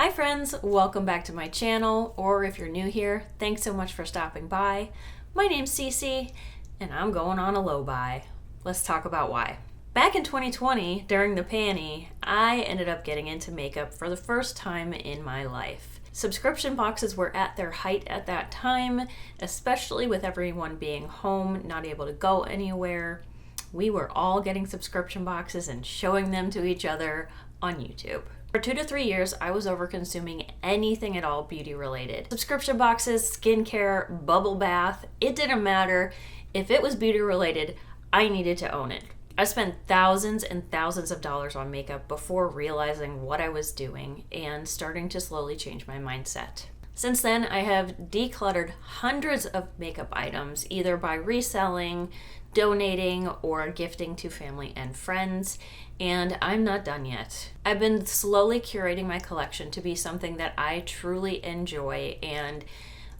Hi friends, welcome back to my channel, or if you're new here, thanks so much for stopping by. My name's Cece, and I'm going on a low buy. Let's talk about why. Back in 2020, during the panty, I ended up getting into makeup for the first time in my life. Subscription boxes were at their height at that time, especially with everyone being home, not able to go anywhere. We were all getting subscription boxes and showing them to each other on YouTube. For 2 to 3 years, I was over-consuming anything at all beauty related. Subscription boxes, skincare, bubble bath, it didn't matter. If it was beauty related, I needed to own it. I spent thousands and thousands of dollars on makeup before realizing what I was doing and starting to slowly change my mindset. Since then, I have decluttered hundreds of makeup items, either by reselling, donating, or gifting to family and friends, and I'm not done yet. I've been slowly curating my collection to be something that I truly enjoy, and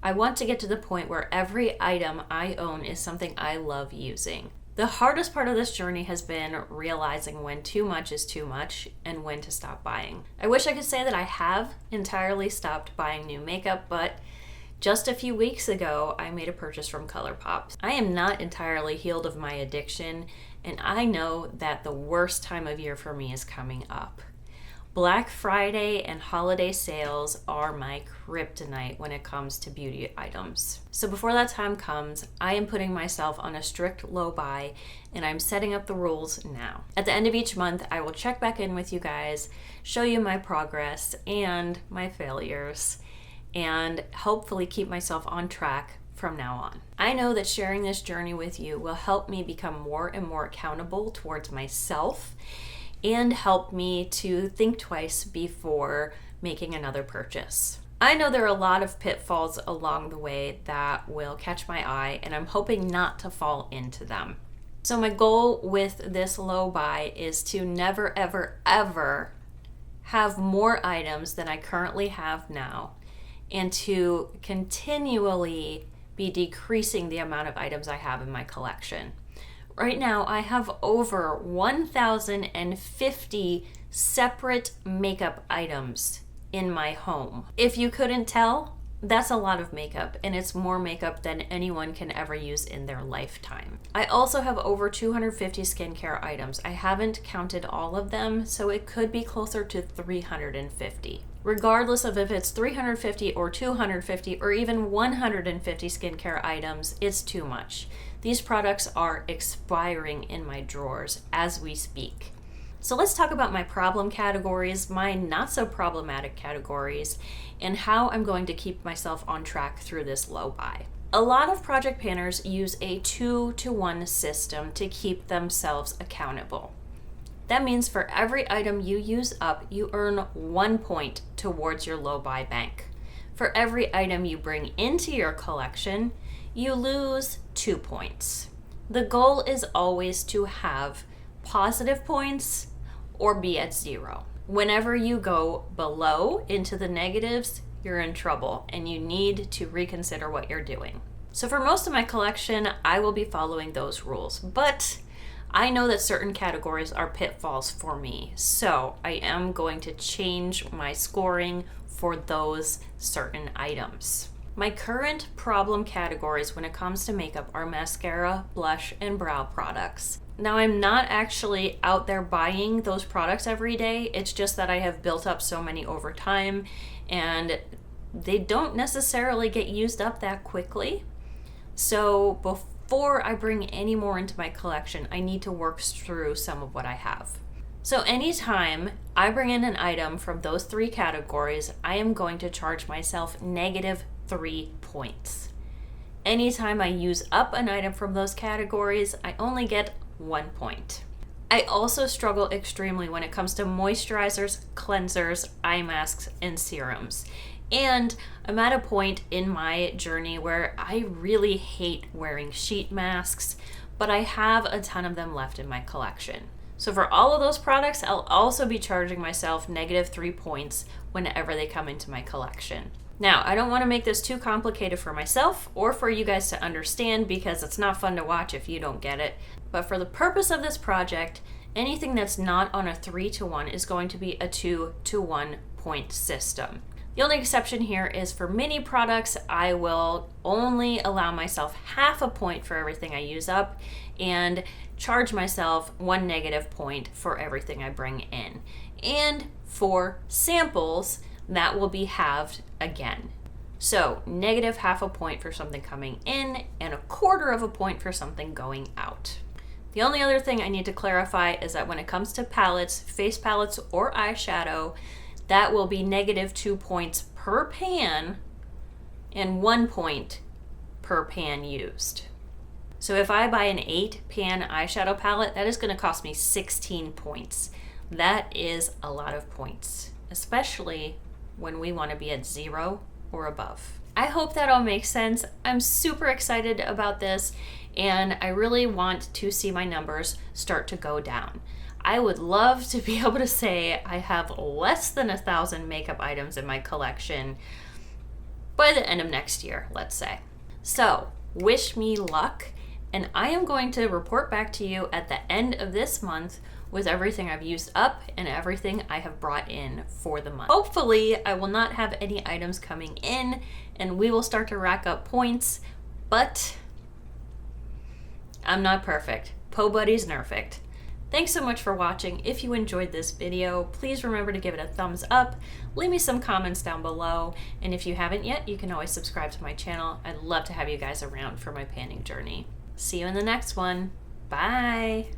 I want to get to the point where every item I own is something I love using. The hardest part of this journey has been realizing when too much is too much and when to stop buying. I wish I could say that I have entirely stopped buying new makeup, but just a few weeks ago, I made a purchase from ColourPop. I am not entirely healed of my addiction, and I know that the worst time of year for me is coming up. Black Friday and holiday sales are my kryptonite when it comes to beauty items. So before that time comes, I am putting myself on a strict low buy, and I'm setting up the rules now. At the end of each month, I will check back in with you guys, show you my progress and my failures, and hopefully keep myself on track from now on. I know that sharing this journey with you will help me become more and more accountable towards myself and help me to think twice before making another purchase. I know there are a lot of pitfalls along the way that will catch my eye, and I'm hoping not to fall into them. So my goal with this low buy is to never, ever, ever have more items than I currently have now, and to continually be decreasing the amount of items I have in my collection. Right now, I have over 1,050 separate makeup items in my home. If you couldn't tell, that's a lot of makeup, and it's more makeup than anyone can ever use in their lifetime. I also have over 250 skincare items. I haven't counted all of them, so it could be closer to 350. Regardless of if it's 350 or 250 or even 150 skincare items, it's too much. These products are expiring in my drawers as we speak. So let's talk about my problem categories, my not so problematic categories, and how I'm going to keep myself on track through this low buy. A lot of project planners use a 2-to-1 system to keep themselves accountable. That means for every item you use up, you earn 1 point towards your low buy bank. For every item you bring into your collection, you lose 2 points. The goal is always to have positive points or be at 0. Whenever you go below into the negatives, you're in trouble and you need to reconsider what you're doing. So for most of my collection, I will be following those rules, but I know that certain categories are pitfalls for me, so I am going to change my scoring for those certain items. My current problem categories when it comes to makeup are mascara, blush, and brow products. Now, I'm not actually out there buying those products every day. It's just that I have built up so many over time, and they don't necessarily get used up that quickly. So before I bring any more into my collection, I need to work through some of what I have. So anytime I bring in an item from those 3 categories, I am going to charge myself -3 points. Anytime I use up an item from those categories, I only get 1 point. I also struggle extremely when it comes to moisturizers, cleansers, eye masks, and serums. And I'm at a point in my journey where I really hate wearing sheet masks, but I have a ton of them left in my collection. So for all of those products, I'll also be charging myself -3 points whenever they come into my collection. Now, I don't want to make this too complicated for myself or for you guys to understand because it's not fun to watch if you don't get it. But for the purpose of this project, anything that's not on a 3-to-1 is going to be a 2-to-1 point system. The only exception here is for mini products, I will only allow myself half a point for everything I use up and charge myself 1 negative point for everything I bring in. And for samples, that will be halved again. So negative half a point for something coming in and 1/4 of a point for something going out. The only other thing I need to clarify is that when it comes to palettes, face palettes or eyeshadow, that will be -2 points per pan and 1 point per pan used. So if I buy an 8-pan eyeshadow palette, that is going to cost me 16 points. That is a lot of points, especially when we want to be at 0 or above. I hope that all makes sense. I'm super excited about this, and I really want to see my numbers start to go down. I would love to be able to say I have less than 1,000 makeup items in my collection by the end of next year, let's say. So, wish me luck, and I am going to report back to you at the end of this month with everything I've used up and everything I have brought in for the month. Hopefully, I will not have any items coming in, and we will start to rack up points, but I'm not perfect. Po Buddy's nerfect. Thanks so much for watching. If you enjoyed this video, please remember to give it a thumbs up, leave me some comments down below, and if you haven't yet, you can always subscribe to my channel. I'd love to have you guys around for my panning journey. See you in the next one. Bye!